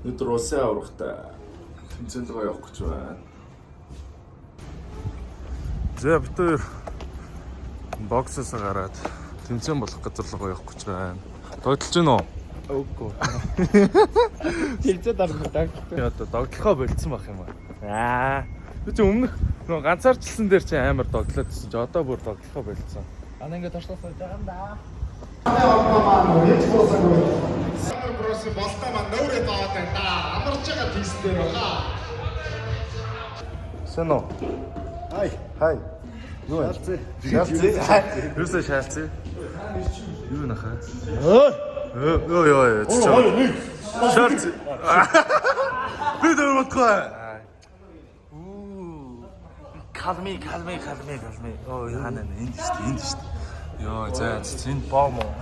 Өдөр улсын аврагтай тэмцээнд байгаа явах гэж байна. За бид хоёр боксоос гараад тэмцээн болох газар руу явах гэж байна. Догтлж гин үү? Үгүй. Тэлцээ дарах дагтлаа. Яа одоо догтлохоо болцсон байх юм аа. Би ч өмнөх нөгөө ганцаарчлсан дээр чи амар догтлоод байсан чи одоо бүр догтлохоо болцсон. Ана ингэ тошлосоо байгаа юм да. Брос болтоо маань нөөрэ таад байна да. Амарч байгаа тийс дээр баха. Сэно. Хай. Хай. Юу вэ? Шаалцээ. Юусаа шаалцээ? Юу нахаа? Ой. Шаалцээ. Би дөрөвдгөө. Калми. Ой хаана энд шүү дээ. Йоо за энд бом уу?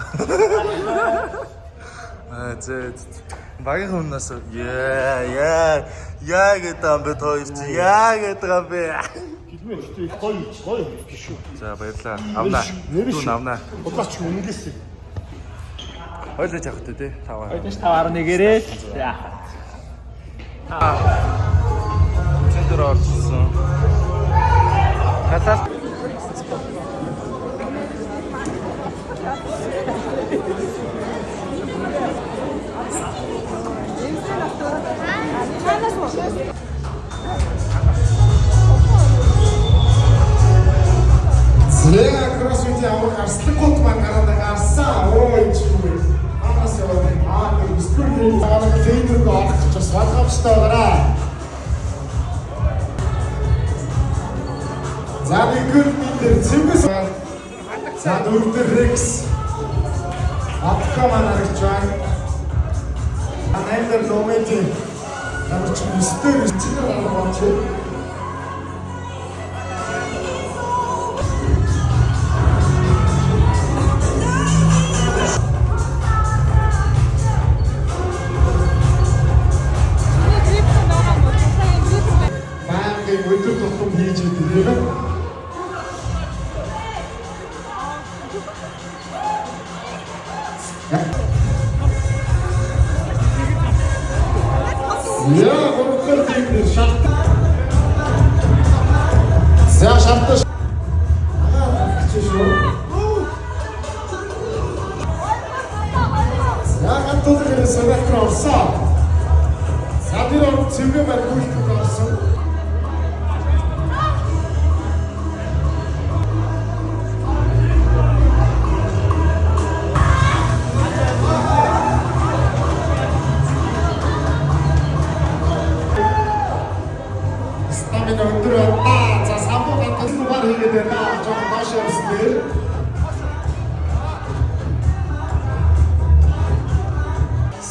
За багийн өмнөөс яа гэдэг юм бэ тоо чи яа гэдэг юм бэ? Гоё шүү. За баярлаа. Авнаа. Дүүн авнаа. Удаач үнэгэс. Хойлож явах үү те? 5. Ойдош 5.1-ээрээ. Яахаа. Центр орсон. Хатаа. Злэга кроссфит авах арслан гот маань гараад гарсан. Ой чүү. Анаас яваа. Скрүний авах фейдер гоох ч бас валгавчтай байгаарай. За нэгэр дээр цэвэс. За дөрөвдөр Рекс. Атка маань аргач байна. Анайдер ломэти. Намч мистер чигээр авах чи. Өдөр тутам хийж идэв. Яа, гурван тийм шат. За шаттай. За гатуулгын сэрэх орсон. Садир цэвгээ барьж орсон. Өндөр байна. За самбуу гатал дугаар хийгээд байна. Жоо маш явсан дээр.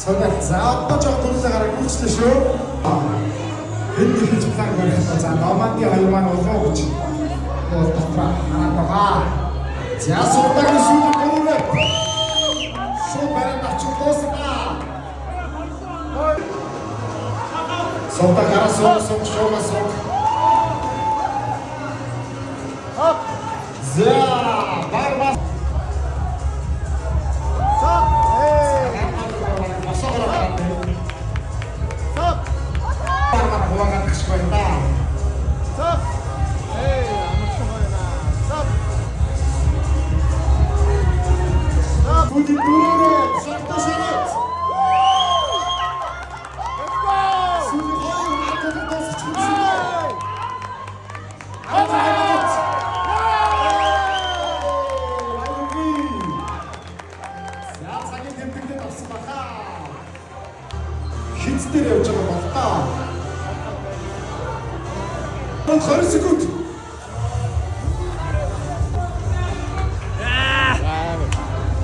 Содат за одоо жоо турлаа гараа гүйцлээ шүү. Энэ хийж план барих за номанди хоёр маань олгоо гэж. Дотроо ханаа. За суудаг шүү дээ. Шууд бараад авчих дуусна. Суудаг гараа сууг шоугаас сууг. За, барбас. Стоп. Стоп. Барбас хувагаад гэж байна. Стоп. Амарч байна. Стоп. Стоп. Бүди дөрөв. Сарташарат. Let's go. Сүлхий хатад тосч хүсээ. Хинцээр явж байгаа болтоо. 20 секунд.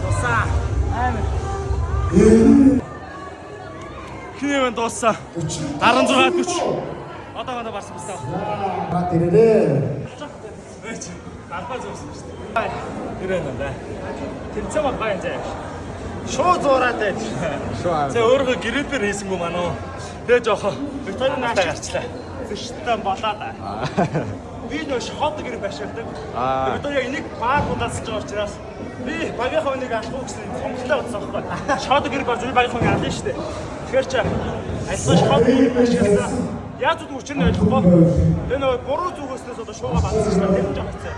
Тусаа. Амар. Хинэвэн дууссан. 16-40. Одоо барсан басна. Бат ирээрээ. Албаа зурсан шүү дээ. Ирэн нэ. Тэмцээн баг байна заа. Шууд зураад байж. За өөрөө гэрээдээр хийсэнгүү маань уу. Тэгээ жоохоо Викторийн нааш гарчлаа. зөштөн болоод. Би нөө шот гэр башигдаг. Виктория энийг баг удаасч байгаа учраас би багийнхаа үнийг алах уу гэсэн сонголтоо утсан байхгүй. Шот гэр болж би багийнхаа алах шүү дээ. Тэгэхээр ч альсгаж хот гэрийг ашигласан. Яаж үгүй учир нь ойлгохгүй. Энэ нөгөө буруу зүгөөснөөс одоо шууга бацсан шүү дээ. Тэр ч ахацсан.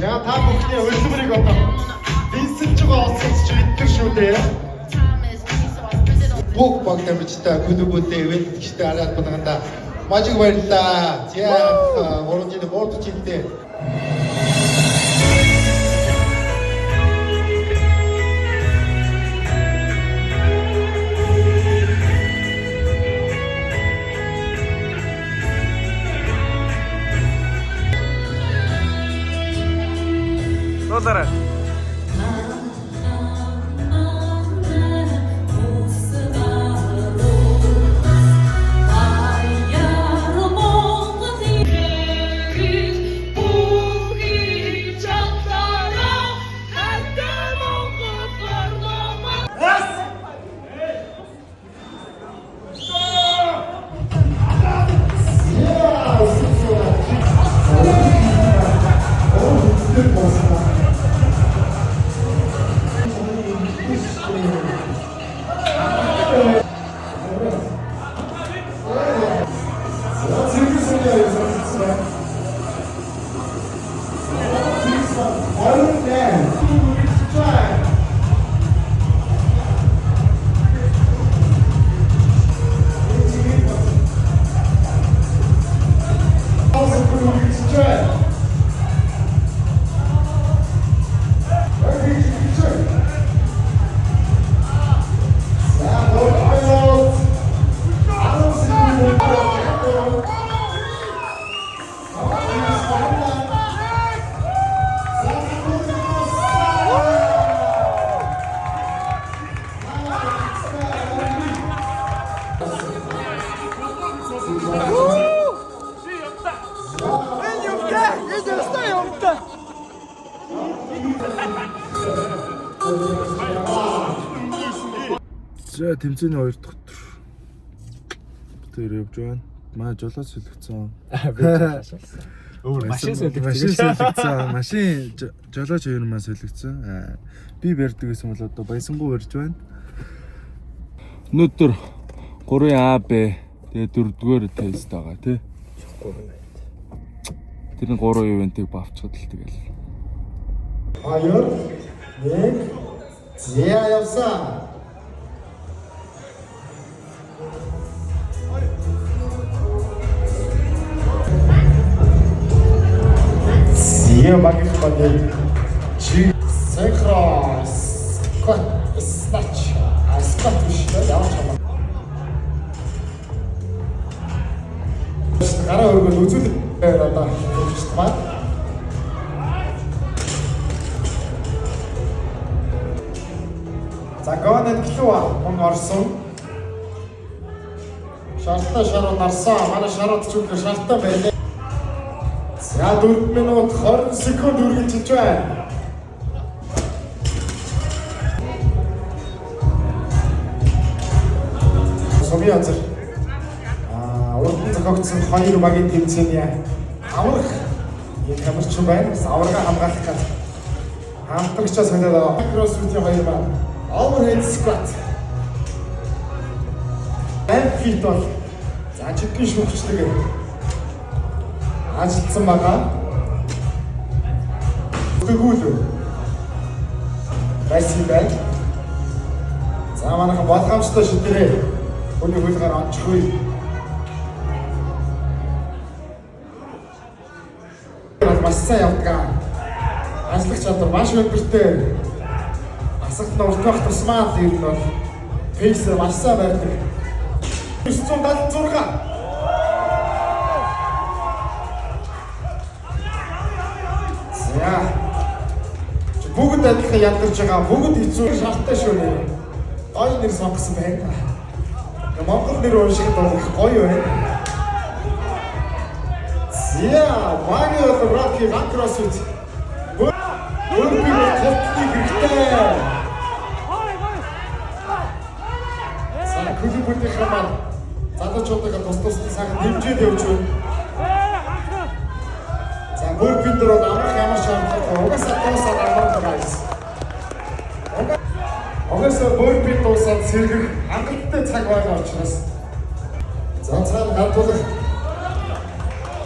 Я та бүхний үлдмэрийг одоо бинсэлж байгаа олсоц ч идэх шүү дээ. Бүх баг дамжтай гүдгүүдээ ивэнтгчтэй хараад баганда мажиг баярлаа. За оронжины борд чигтэй. Доллар. За тэмцээний 2 дахь тур. Тэр явж байна. Маа жолоос солигдсон. Машин солигдсон. Машин жолооч 2 маа солигдсон. Би барьдаг гэсэн бол одоо баясангуу барьж байна. Өнөөдөр 3А Б тэгээ 4-р тест байгаа тий. Тэр нь 3 ивентийг бавчхад л тэгэл. 2 1 зя явсан. Зя багт бод. Чи синхрос. Кот снач. Аскат биш явж байгаа. Гараа өргөл үзүүл одоо хийж байна. За гонэт гэлөө хүн орсон. Шартаа шарууд арсан. Манай шарууд ч үгүй шартаа байлаа. За 4 минут 20 секунд үргэлжилж байна. Сумиязэр. Урд зохиогдсон 2 багийн тэмцээний аврах энэ хамарчин байна. Аврага хамгаалах гэж хамтрагчаа санаад кроссфитийн 2 баг. Overhead squat. Feet бол за чигтэн шүүгчдэг ажилтсан байгаа. Тэгвэл байсан бай. За манайхан болгоомжтой шидэрээ хүний хөлгөр онцгүй. Маш сайн явдаг. Ажлах чадвар маш өндөртэй. Асагт нуртах тусмаа тэр нь бол пейс маш сайн байдаг. 976. За. Бүгд адилхан ядарч байгаа. Бүгд хэцүү шалттай шүү нэ. Гоё нэр сонгосон байна. Монгол нэр уншихад бол их гоё байна. Зя, Марио Рокки Макросут. Өөрөөр товтлыг хэрэгтэй. Сайн клубүүдийн хамаар залуучуудаа тус-тусны цаг дэмжиж явж байна. За бүрпин дээр амрах ямар шаардлага угаасаа дуусаад амрах guys. Угаасаа бүрпин дуусаад сэргэх хангалттай цаг байгаа учраас за цаана гадуулах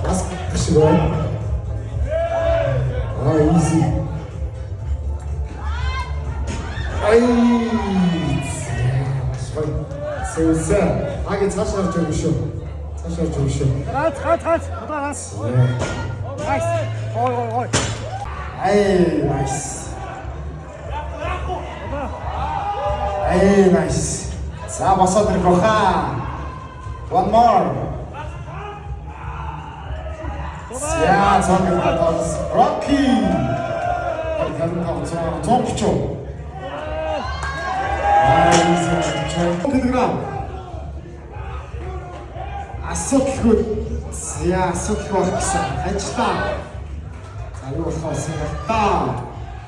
бас биш байна. Easy. Сэвсэ. Аги цаашаа орж ирэх шүү. Цаашаа орж ирэх шүү. Гац. Удаагаас. Nice. Ой. Nice. Nice. За босоод ирэх баха. One more. Ja, danke das. Rocky. Dann kommt so ein Topcho. Килограмм. Асуудал goed. Ja, асуудал байх гэсэн. Ажиллаа. За юу болохоос юм та.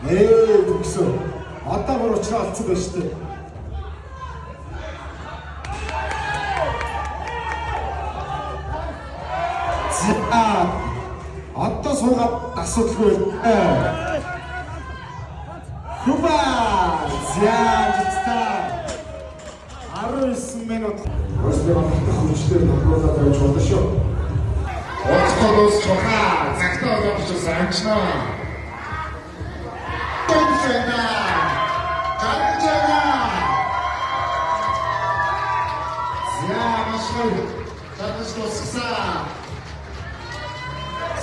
Төгсөө. Одоо бүр уучраа алдсан байна шүү дээ. За одоо суугаад асуудалгүй. Хуба. За 19 минут. Өөрсдөө хөвчтэй нөхрөлөө тавьж болно шүү. Оцгоос чухаа. Цагтаа явж санчнаа. Тэнцэнэ. Ганчана. За машин. Татсгоосаа.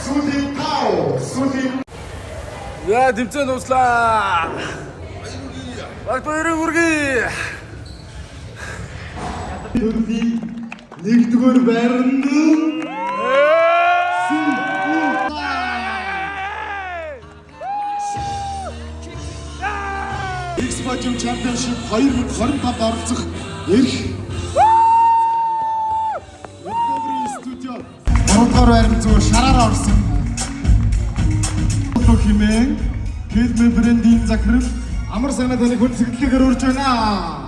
Сүлий. Яа, тэмцээн дуслаа. Баг хоёрын үргээ. Төрний нэгдүгээр байранд X-Factor Championship 2025 оролцох эрх Recovery Studio 3-р байранд зөв шараар орсон. Химэн Кэлмэ брендийн захирал амар санаа таны хүн сэтгэлээр урьж байна.